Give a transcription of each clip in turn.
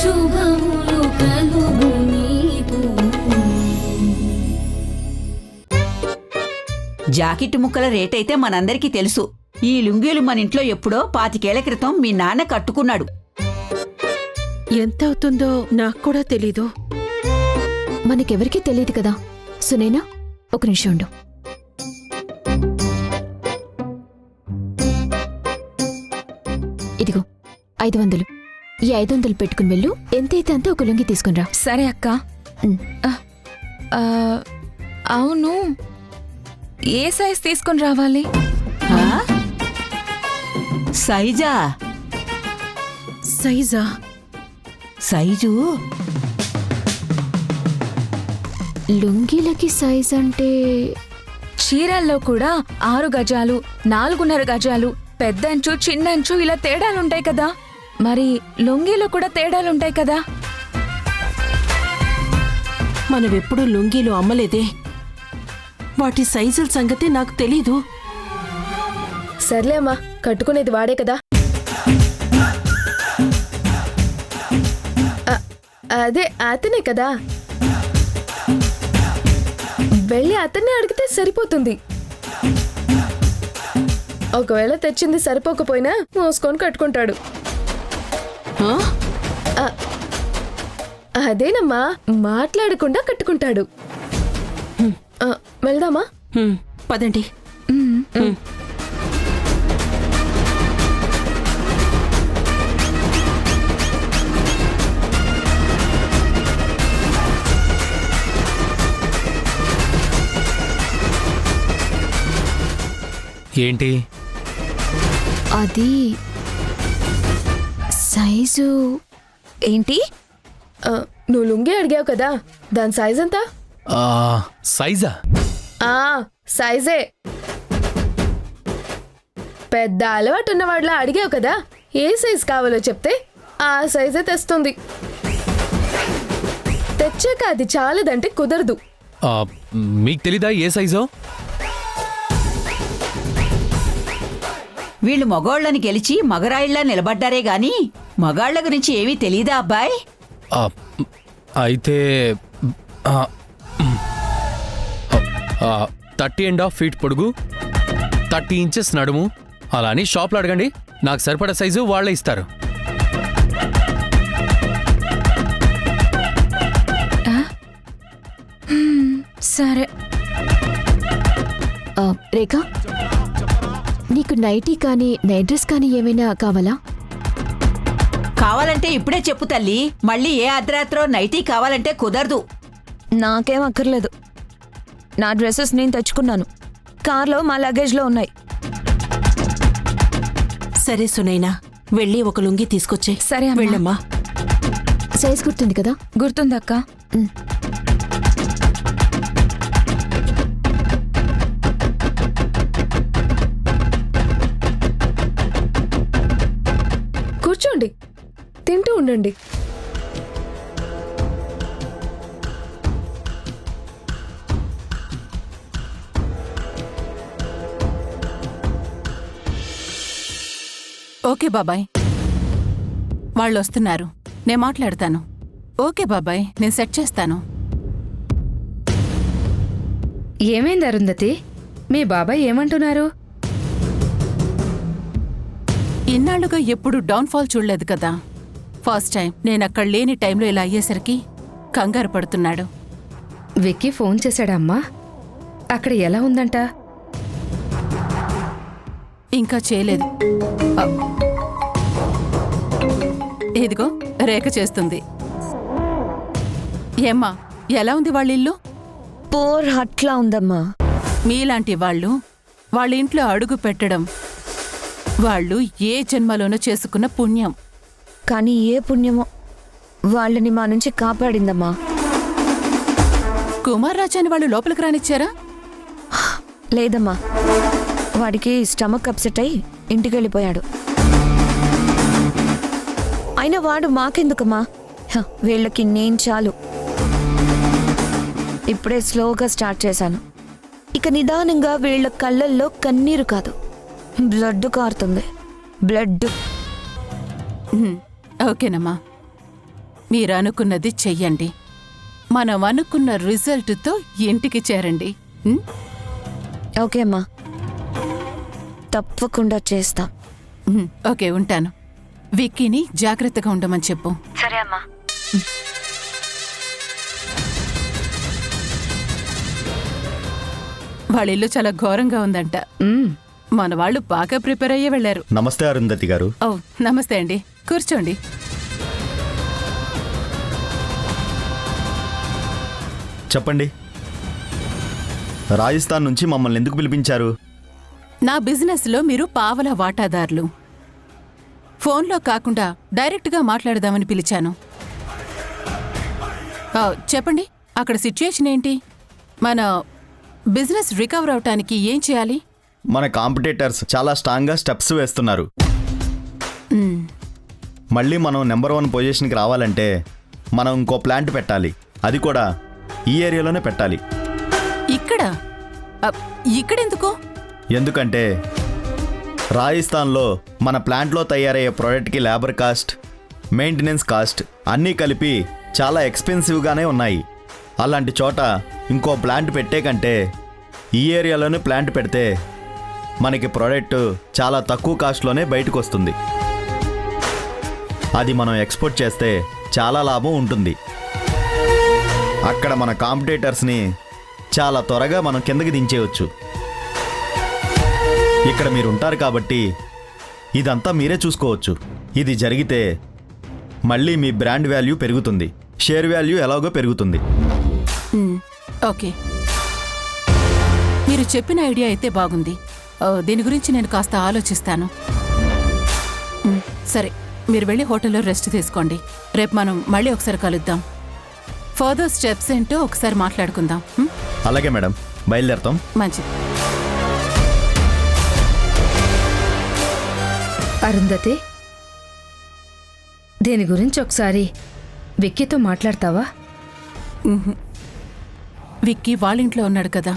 శుభములు కలుగు నీకు. జాకెట్ ముక్కల రేటైతే మనందరికీ తెలుసు. ఈ లుంగీలు మన ఇంట్లో ఎప్పుడో 25 ఏళ్ల క్రితం మీ నాన్న కట్టుకున్నాడు. ఎంత అవుతుందో నాకు కూడా తెలీదు. మనకెవరికీ తెలియదు కదా. సునైనా, ఒక నిమిషం ఉండు. ఇదిగో 500. ఈ 500 పెట్టుకుని వెళ్ళు. ఎంతైతే అంత ఒక లుంగి తీసుకునిరా. సరే అక్క. అవును, ఏ సైజ్ తీసుకుని రావాలి? సైజా? సైజా? సైజు లుంగీలకి సైజ్ అంటే చీరల్లో కూడా 6 గజాలు, 4.5 గజాలు, పెద్దంచు చిన్నంచు ఇలా తేడాలుంటాయి కదా. మరి లుంగీలో కూడా తేడాలుంటాయి కదా. మనమెప్పుడు లుంగీలు అమ్మలేదే. వాటి సైజుల సంగతి నాకు తెలీదు. సర్లే అమ్మా, కట్టుకునేది వాడే కదా. అదే అతనే కదా. వెళ్ళి అతన్ని అడిగితే సరిపోతుంది. ఒకవేళ తెచ్చింది సరిపోకపోయినా మోసుకొని కట్టుకుంటాడు. అదేనమ్మా, మాట్లాడకుండా కట్టుకుంటాడు. వెళ్దామా? పదండి. ఏంటి అది సైజు ఏంటి? నువ్వు లుంగి అడిగావు కదా, దాని సైజ్ ఎంత? సైజా? సైజే. పెద్ద అలవాటు ఉన్నవాడిలా అడిగావు కదా, ఏ సైజ్ కావాలో చెప్తే ఆ సైజే తెస్తుంది. తెచ్చాక అది చాలదంటే కుదరదు. మీకు తెలీదా ఏ సైజో? వీళ్ళు మగోళ్ళని గెలిచి మగరాయిళ్లా నిలబడ్డారే గాని మగాళ్ల గురించి ఏమీ తెలీదా అబ్బాయ్? అయితే 30.5 ఫీట్ పొడుగు, 30 ఇంచెస్ నడుము. అలా అని షాప్లో అడగండి, నాకు సరిపడా సైజు వాళ్ళే ఇస్తారు. సరే. రేఖ, నీకు నైటీ కానీ నైట్ డ్రెస్ కానీ ఏమైనా కావాలా? కావాలంటే ఇప్పుడే చెప్పు తల్లి. మళ్ళీ ఏ అర్ధరాత్రో నైటీ కావాలంటే కుదరదు. నాకేం అక్కర్లేదు. నా డ్రెస్సెస్ నేను తెచ్చుకున్నాను. కార్లో మా లగేజ్లో ఉన్నాయి. సరే సునైనా, వెళ్ళి ఒక లుంగి తీసుకొచ్చే. సరే అమ్మా. వెళ్ళమ్మా. సైజ్ గుర్తుంది కదా? గుర్తుందక్క. కూర్చోండి, తింటూ ఉండండి. ఓకే బాబాయ్, వాళ్ళు వస్తున్నారు, నేను మాట్లాడతాను. ఓకే బాబాయ్, నేను సెట్ చేస్తాను. ఏమైంది అరుంధతి? మీ బాబాయ్ ఏమంటున్నారు? ఇన్నాళ్లుగా ఎప్పుడు డౌన్ఫాల్ చూడలేదు కదా. ఫస్ట్ టైం నేను అక్కడ లేని టైంలో ఇలా అయ్యేసరికి కంగారు పడుతున్నాడు. విక్కీ ఫోన్ చేశాడమ్మా? అక్కడ ఎలా ఉందంట? ఇంకా చేయలేదు. ఇదిగో రేఖ చేస్తుంది. ఏమ్మా, ఎలా ఉంది వాళ్ళ ఇల్లు? పోర్ హట్లా ఉందమ్మా. మీలాంటి వాళ్ళు వాళ్ళ ఇంట్లో అడుగు పెట్టడం వాళ్ళు ఏ జన్మలోనో చేసుకున్న పుణ్యం. కానీ ఏ పుణ్యమో వాళ్ళని మా నుంచి కాపాడిందమ్మా. కుమార్ రాజాని వాళ్ళు లోపలికి రానిచ్చారా? లేదమ్మా, వాడికి స్టమక్ అప్సెట్ అయి ఇంటికెళ్ళిపోయాడు. అయినా వాడు మాకెందుకమ్మా, వీళ్ళకి నేను చాలు. ఇప్పుడే స్లోగా స్టార్ట్ చేశాను. ఇక నిదానంగా వీళ్ళ కళ్ళల్లో కన్నీరు కాదు, బ్లడ్ కారుతుంది. బ్లడ్. ఓకేనమ్మా, మీరు అనుకున్నది చెయ్యండి. మనం అనుకున్న రిజల్ట్తో ఇంటికి చేరండి. ఉం? ఓకే అమ్మా, తప్పకుండా చేస్తా. ఓకే, ఉంటాను. విక్కీని జాగ్రత్తగా ఉండమని చెప్పు. సరే అమ్మా. వాళ్ళ ఇల్లు చాలా ఘోరంగా ఉందంట. మన వాళ్ళు బాగా ప్రిపేర్ అయ్యే వెళ్లారు. నమస్తే అరుంధతి గారు. ఓ నమస్తే అండి, కూర్చోండి. చెప్పండి, రాజస్థాన్ నుంచి మమ్మల్ని ఎందుకు పిలిపించారు? నా బిజినెస్లో మీరు పావలా వాటాదారులు. ఫోన్లో కాకుండా డైరెక్ట్గా మాట్లాడదామని పిలిచాను. చెప్పండి, అక్కడ సిచ్యుయేషన్ ఏంటి? మన బిజినెస్ రికవర్ అవటానికి ఏం చేయాలి? మన కాంపిటీటర్స్ చాలా స్ట్రాంగ్గా స్టెప్స్ వేస్తున్నారు. మళ్ళీ మనం నెంబర్ 1 పొజిషన్కి రావాలంటే మనం ఇంకో ప్లాంట్ పెట్టాలి. అది కూడా ఈ ఏరియాలోనే పెట్టాలి. ఇక్కడెందుకు? ఎందుకంటే రాజస్థాన్లో మన ప్లాంట్లో తయారయ్యే ప్రోడక్ట్కి లేబర్ కాస్ట్, మెయింటెనెన్స్ కాస్ట్ అన్నీ కలిపి చాలా ఎక్స్పెన్సివ్గానే ఉన్నాయి. అలాంటి చోట ఇంకో ప్లాంట్ పెట్టే కంటే ఈ ఏరియాలోనే ప్లాంట్ పెడితే మనకి ప్రోడక్ట్ చాలా తక్కువ కాస్ట్లోనే బయటకు వస్తుంది. అది మనం ఎక్స్పోర్ట్ చేస్తే చాలా లాభం ఉంటుంది. అక్కడ మన కాంపిటీటర్స్ని చాలా త్వరగా మనం కిందకి దించేయవచ్చు. ఇక్కడ మీరు ఉంటారు కాబట్టి ఇదంతా మీరే చూసుకోవచ్చు. ఇది జరిగితే మళ్ళీ మీ బ్రాండ్ వాల్యూ పెరుగుతుంది, షేర్ వాల్యూ ఎలాగో పెరుగుతుంది. ఓకే, మీరు చెప్పిన ఐడియా అయితే బాగుంది. దీని గురించి నేను కాస్త ఆలోచిస్తాను. సరే, మీరు వెళ్ళి హోటల్లో రెస్ట్ తీసుకోండి. రేపు మనం మళ్ళీ ఒకసారి కలుద్దాం. ఫర్దర్ స్టెప్స్ ఏంటో ఒకసారి మాట్లాడుకుందాం. అలాగే మేడం, బయలుదేరతాం. మంచిది. అరుంధతి, దీని గురించి ఒకసారి విక్కీతో మాట్లాడతావా? విక్కీ వాళ్ళింట్లో ఉన్నాడు కదా,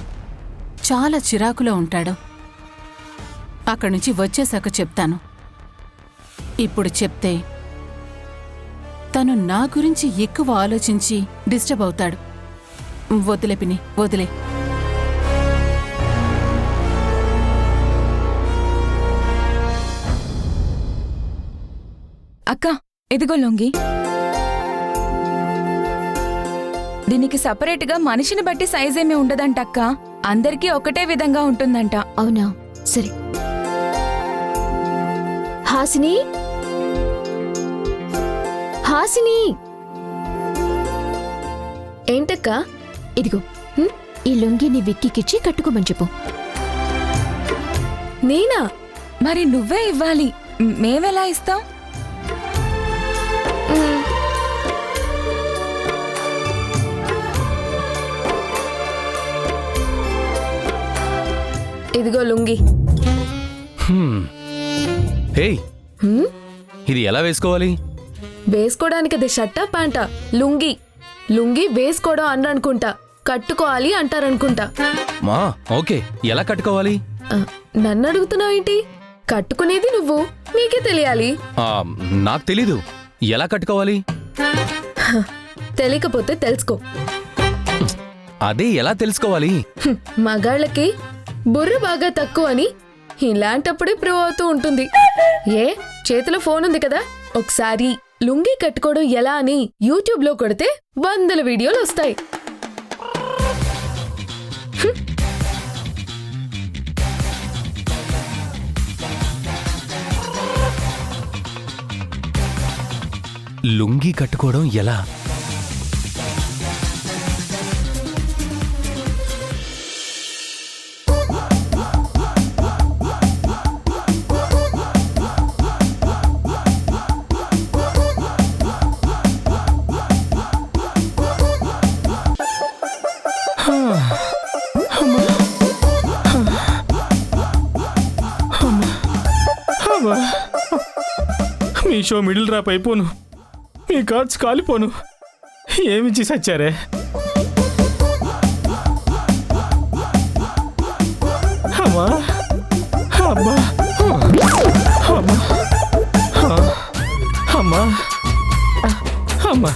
చాలా చిరాకులో ఉంటాడు. అక్కడి నుంచి వచ్చేశాక చెప్తాను. ఇప్పుడు చెప్తే తను నా గురించి ఎక్కువ ఆలోచించి డిస్టర్బ్ అవుతాడు. వదిలే పిన్ని, వదిలే. అక్క, ఇదిగో లొంగి. దీనికి సపరేట్గా మనిషిని బట్టి సైజ్ ఏమీ ఉండదంట అక్క. అందరికీ ఒకటే విధంగా ఉంటుందంట. అవునా, సరే. హాసిని, హాసిని, ఏంటక్క? ఇదిగో ఈ లుంగిని విక్కీకిచ్చి కట్టుకోమని చెప్పు. నేనా? మరి నువ్వే ఇవ్వాలి. మేమెలా ఇస్తాం? ఇదిగో లుంగి. ఏయ్, ఇది ఎలా వేసుకోవాలి? వేసుకోవడానికి అది షర్టా ప్యాంటా? లుంగి. లుంగి వేసుకోవడం అనరనుకుంటా, కట్టుకోవాలి అంటారనుకుంటా. మా ఓకే, ఎలా కట్టుకోవాలి? నన్ను అడుగుతున్నావు ఏంటి? కట్టుకునేది నువ్వు, నీకే తెలియాలి. నాకు తెలీదు, ఎలా కట్టుకోవాలి? తెలియకపోతే తెలుసుకో. అదే ఎలా తెలుసుకోవాలి? మగాళ్ళకి బుర్ర బాగా తక్కువ అని ఇలాంటప్పుడే ప్రూవ్ అవుతూ ఉంటుంది. ఏ, చేతిలో ఫోన్ ఉంది కదా, ఒకసారి లుంగి కట్టుకోవడం ఎలా అని యూట్యూబ్ లో కొడితే 100 వీడియోలు వస్తాయి. లుంగీ కట్టుకోవడం ఎలా? మీ షో మిడిల్ డ్రాప్ అయిపోను, మీ కార్డ్స్ కాలిపోను. ఏమిచ్చి సచ్చారే? అమ్మా, అబ్బా, అమ్మా, అమ్మా, అమ్మా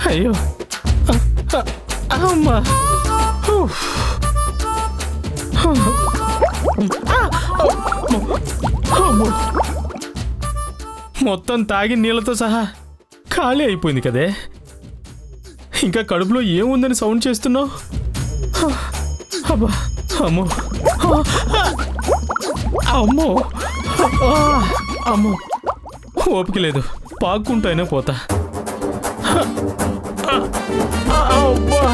అయ్యో అమ్మా మొత్తం తాగి నీళ్ళతో సహా ఖాళీ అయిపోయింది కదే. ఇంకా కడుపులో ఏముందని సౌండ్ చేస్తున్నావు? అబ్బా అమ్మో అమ్మో అమ్మో ఓపిక లేదు, పాక్కుంటూనే పోతా. అబ్బా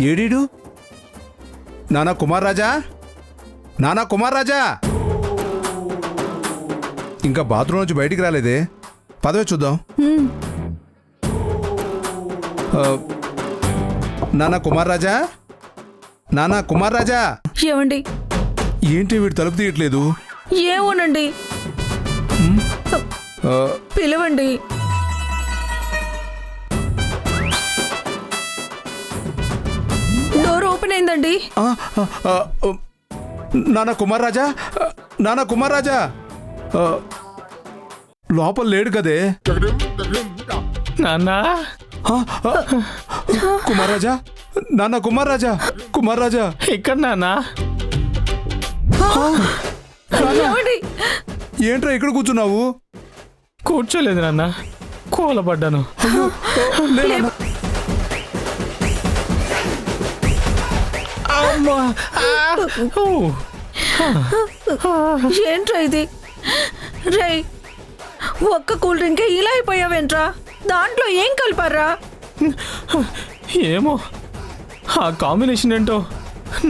ఏడీడు నానా కుమార్ రాజా, నానా కుమార్ రాజా, ఇంకా బాత్రూమ్ నుంచి బయటికి రాలేదే, పదవే చూద్దాం. నానా కుమార్ రాజా, నానా కుమార్ రాజా. ఏమండి? ఏంటి వీడు తలుపు తీయట్లేదు? ఏమోనండి, పిలవండి. డోర్ ఓపెన్ అయిందండి. నానా కుమార్ రాజా, నానా కుమార్ రాజా, లోపల లేడు కదే. నాన్నా కుమార్ రాజా, నాన్న కుమార్ రాజా, కుమార్ రాజా ఇక్కడ నాన్నా. ఏంట్రా ఇక్కడ కూర్చున్నావు? కూర్చోలేదు నాన్న, కూలబడ్డాను. ఏంట్రా ఇది? రే, ఒక్క కూల్ డ్రింక్ ఇలా అయిపోయావేంట్రా? దాంట్లో ఏం కలిపారా? ఏమో, ఆ కాంబినేషన్ ఏంటో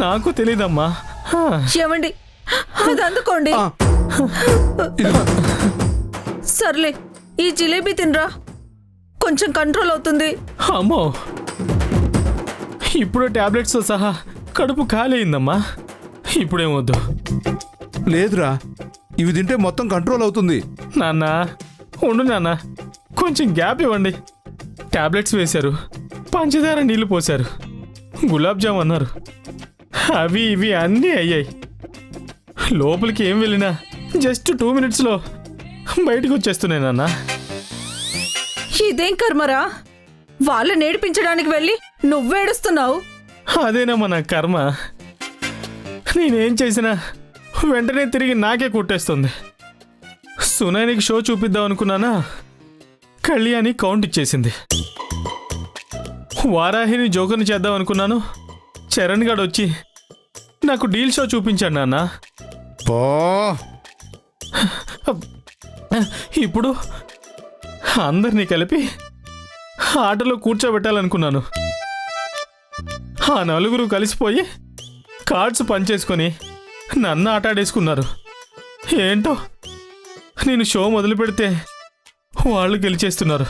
నాకు తెలీదమ్మా. ఏమండి, అది అందుకోండి. సర్లే, ఈ జిలేబీ తినరా, కొంచెం కంట్రోల్ అవుతుంది. అమ్మో, ఇప్పుడు టాబ్లెట్స్తో సహా కడుపు ఖాళీ అయిందమ్మా. ఇప్పుడేమొద్దు. లేదురా, ఇవి తింటే మొత్తం కంట్రోల్ అవుతుంది. నాన్న ఉండు నాన్న, కొంచెం గ్యాప్ ఇవ్వండి. టాబ్లెట్స్ వేశారు, పంచదార నీళ్లు పోశారు, గులాబ్ జామ్ అన్నారు, అవి ఇవి అన్నీ అయ్యాయి. లోపలికి ఏం వెళ్ళినా జస్ట్ 2 minutesలో బయటకు వచ్చేస్తున్నాయి నాన్న. ఇదేం కర్మరా, వాళ్ళని నేర్పించడానికి వెళ్ళి నువ్వేడుస్తున్నావు. అదేనమ్మా నా కర్మ. నేనేం చేసినా వెంటనే తిరిగి నాకే కొట్టేస్తుంది. సునైనికి షో చూపిద్దాం అనుకున్నానా, కళ్యాణి కౌంట్ ఇచ్చేసింది. వారాహిని జోకర్ని చేద్దాం అనుకున్నాను, చరణ్ గాడు వచ్చి నాకు డీల్ షో చూపించాడు నాన్న. ఇప్పుడు అందరినీ కలిపి ఆటలో కూర్చోబెట్టాలనుకున్నాను. ఆ నలుగురు కలిసిపోయి కార్డ్స్ పంచేసుకొని నన్ను ఆటాడేసుకున్నారు. ఏంటో, నేను షో మొదలు పెడితే వాళ్ళు గెలిచేస్తున్నారు.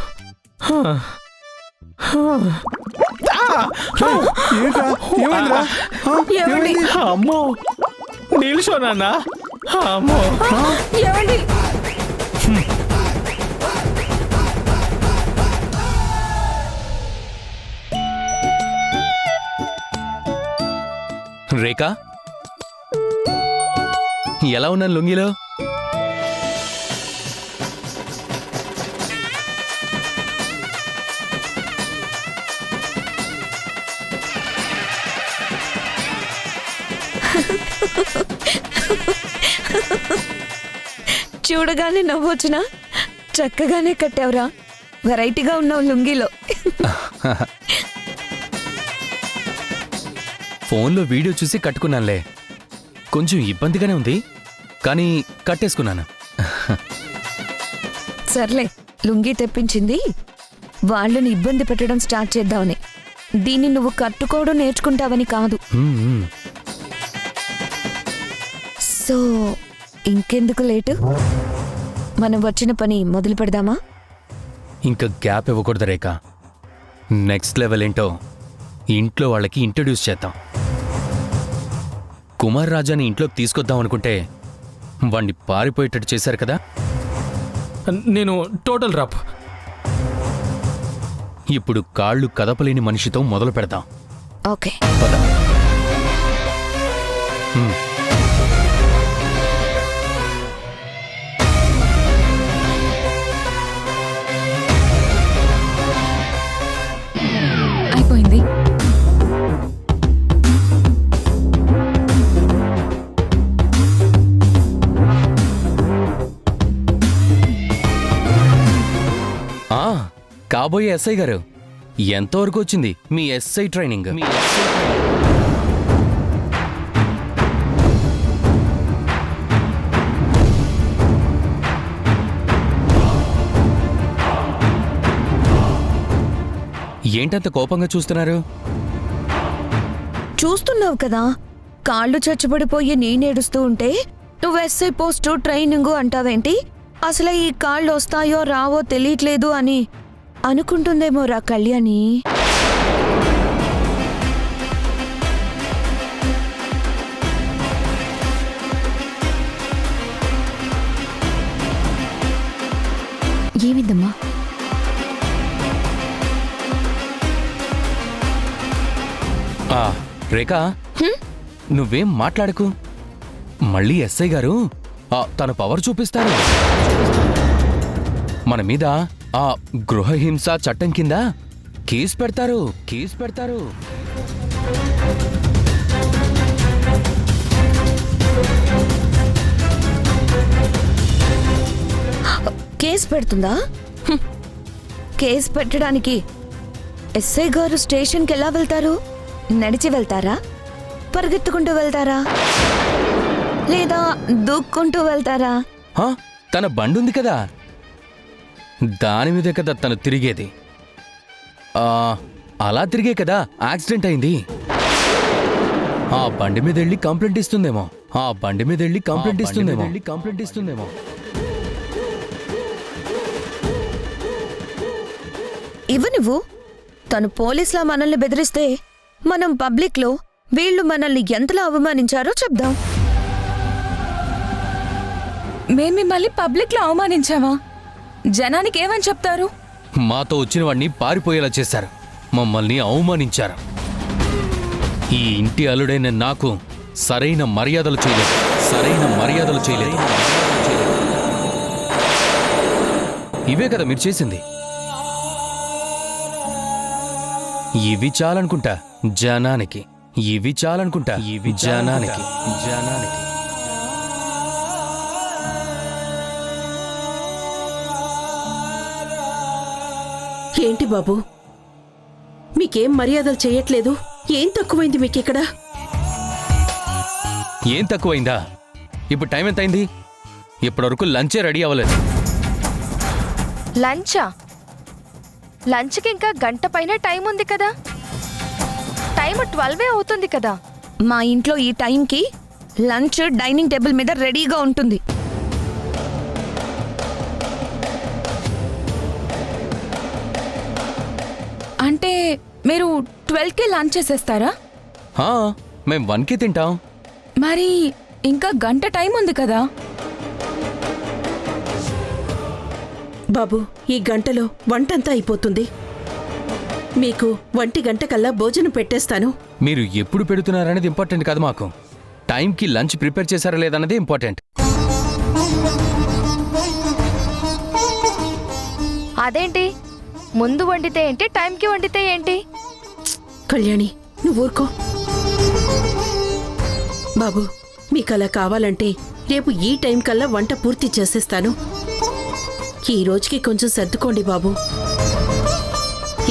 అమ్మో, డీల్ షో నాన్న. అమ్మో, ఏమండి? రేఖా, ఎలా ఉన్నాను లుంగిలో? చూడగానే నవ్వొచ్చునా? చక్కగానే కట్టావురా, వెరైటీగా ఉన్నావు లుంగిలో. ఫోన్లో వీడియో చూసి కట్టుకున్నానులే. కొంచెం ఇబ్బందిగానే ఉంది, కానీ కట్టేసుకున్నాను. సర్లే, లుంగి తెప్పించింది వాళ్ళని ఇబ్బంది పెట్టడం స్టార్ట్ చేద్దామని. దీన్ని నువ్వు కట్టుకోవడం నేర్చుకుంటావని కాదు. సో ఇంకెందుకు లేటు, మనం వచ్చిన పని మొదలు పెడదామా? ఇంకా గ్యాప్ ఇవ్వకూడదు రేఖ. నెక్స్ట్ లెవెల్ ఏంటో ఇంట్లో వాళ్ళకి ఇంట్రడ్యూస్ చేద్దాం. కుమార్ రాజాని ఇంట్లోకి తీసుకొద్దాం అనుకుంటే వాణ్ణి పారిపోయేటట్టు చేశారు కదా. నేను టోటల్ రాప్. ఇప్పుడు కాళ్ళు కదపలేని మనిషితో మొదలు పెడదాం. ఓకే. పద. కాబోయే ఎస్ఐ గారు, ఎంతవరకు వచ్చింది మీ ఎస్ఐ ట్రైనింగ్? ఏంటంత కోపంగా చూస్తున్నారు? చూస్తున్నావు కదా, కాళ్ళు చచ్చుబడిపోయి నేనేడుస్తూ ఉంటే నువ్వు ఎస్ఐ పోస్టు ట్రైనింగు అంటావేంటి? అసలు ఈ కాళ్ళు వస్తాయో రావో తెలియట్లేదు అని అనుకుంటుందేమో రా కళ్యాణి. ఏమిందమ్మా? రేఖా, నువ్వేం మాట్లాడకు. మళ్ళీ ఎస్ఐ గారు తన పవర్ చూపిస్తారు. మన మీద ఆ గృహహింస చట్టం కింద కేసు పెడతారు. కేసు పెడుతుందా? కేసు పెట్టడానికి ఎస్ఐ గారు స్టేషన్కి ఎలా వెళ్తారు? నడిచి వెళ్తారా? పరిగెత్తుకుంటూ వెళ్తారా? లేదా దూక్కుంటూ వెళ్తారా? తన బండుంది కదా, దాని మీదే కదా తను తిరిగేది. అలా తిరిగే కదా యాక్సిడెంట్ అయింది. ఆ బండి మీద వెళ్ళి కంప్లైంట్ ఇస్తుందేమో. నువ్వు తను పోలీసులా మనల్ని బెదిరిస్తే మనం పబ్లిక్లో వీళ్ళు మనల్ని ఎంతలా అవమానించారో చెప్దాం. మేము మిమ్మల్ని పబ్లిక్లో అవమానించావా? జనానికి ఏమని చెప్తారు? మాతో వచ్చిన వాడిని పారిపోయేలా చేశారు, మమ్మల్ని అవమానించారు. ఈ ఇంటి అల్లుడైన నాకు సరైన మర్యాదలు చేయలేదు. ఇవే కదా మీరు చేసింది. ఇవి చాలనుకుంటా జనానికి. ఏంటి బాబు, మీకేం మర్యాదలు చెయ్యట్లేదు? ఏం తక్కువైంది మీకిక్కడ? ఏం తక్కువైందా? ఇప్పుడు టైం ఎంత అయింది? ఇప్పటివరకు లంచే రెడీ అవ్వలేదు. లంచ్కి ఇంకా గంట పైన టైం ఉంది కదా. టైం 12 అవుతుంది కదా. మా ఇంట్లో ఈ టైంకి లంచ్ డైనింగ్ టేబుల్ మీద రెడీగా ఉంటుంది. అంటే మీరు 12కే లంచ్ చేసేస్తారా? మేం 1కి తింటాం. మరి ఇంకా గంట టైం ఉంది కదా. బాబు, ఈ గంటలో వంటంతా అయిపోతుంది. మీకు 1 గంట కల్లా భోజనం పెట్టేస్తాను. మీరు ఎప్పుడు పెడుతున్నారనేది ఇంపార్టెంట్ కాదు మాకు. టైంకి లంచ్ ప్రిపేర్ చేశారా లేదన్నది ఇంపార్టెంట్. అదేంటి, ముందు వండితే ఏంటి, టైంకి వండితే ఏంటి? కళ్యాణి, నువ్వు ఊరుకో. బాబు, మీకలా కావాలంటే రేపు ఈ టైం కల్లా వంట పూర్తి చేసేస్తాను. ఈ రోజుకి కొంచెం సర్దుకోండి బాబు.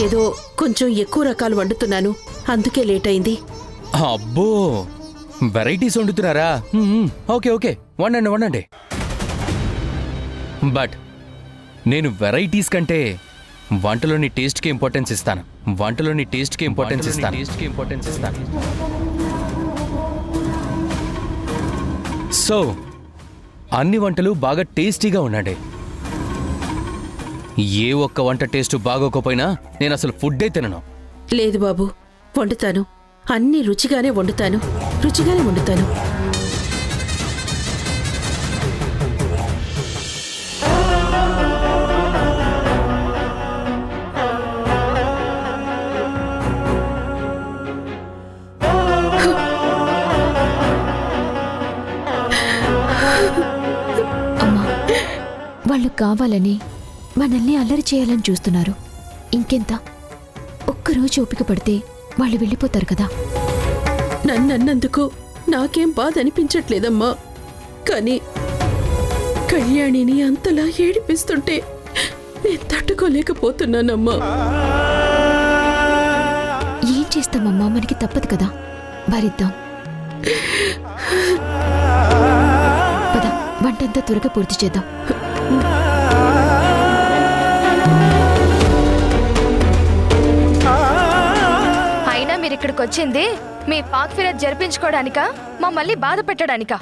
ఏదో కొంచెం ఎక్కువ రకాలు వండుతున్నాను, అందుకే లేట్ అయింది. అబ్బో, వెరైటీస్ వండుతున్నారా? ఓకే, వండండి. బట్ నేను వెరైటీస్ కంటే వంటలోని టేస్ట్కి ఇంపార్టెన్స్ ఇస్తాను. సో అన్ని వంటలు బాగా టేస్టీగా ఉండండి. ఏ ఒక్క వంట టేస్ట్ బాగోకపోయినా నేను అసలు ఫుడ్డే తినను. లేదు బాబు, వండుతాను. అన్నీ రుచిగానే వండుతాను. అమ్మా, వాళ్ళు కావాలని మనల్ని అల్లరి చేయాలని చూస్తున్నారు. ఇంకెంత? ఒక్కరోజు ఓపిక పడితే వాళ్ళు వెళ్ళిపోతారు కదా. నన్నన్నందుకు నాకేం బాధ అనిపించట్లేదమ్మా. కానీ కళ్యాణిని అంతలా ఏడిపిస్తుంటే నేను తట్టుకోలేకపోతున్నానమ్మా. ఏం చేస్తామమ్మా, మనకి తప్పదు కదా, భరిద్దాం. పద, వంటంతా త్వరగా పూర్తి చేద్దాం. అయినా మీరు ఇక్కడికి వచ్చింది మీ పాక్ ఫిరత్ జరిపించుకోవడానికా, మమ్మల్ని బాధ పెట్టడానికా?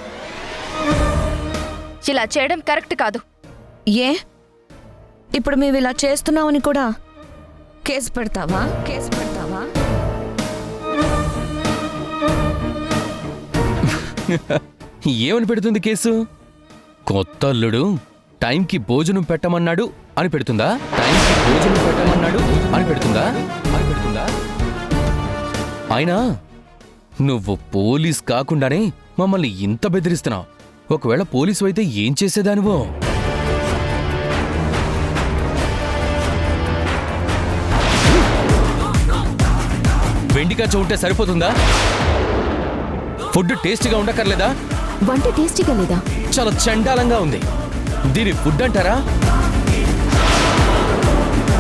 ఇలా చేయడం కరెక్ట్ కాదు. ఏ ఇప్పుడు మేము ఇలా చేస్తున్నామని కూడా కేసు పెడతావా? కేసు పెడతావా? ఏమని పెడుతుంది కేసు? కొత్త అల్లుడు టైంకి భోజనం పెట్టమన్నాడు అని పెడుతుందా? టైంకి భోజనం పెట్టమన్నాడు అని పెడుతుందా? అని పెడుతుందా? అయినా నువ్వు పోలీస్ కాకుండానే మమ్మల్ని ఇంత బెదిరిస్తున్నావు. ఒకవేళ పోలీసు అయితే ఏం చేసేదానివో? వెండిగా చూంటే సరిపోతుందా? ఫుడ్ టేస్టీగా ఉండక్కర్లేదా? వంట టేస్టీగా లేదా? చాలా చండాలంగా ఉంది. దీని ఫుడ్ అంటారా?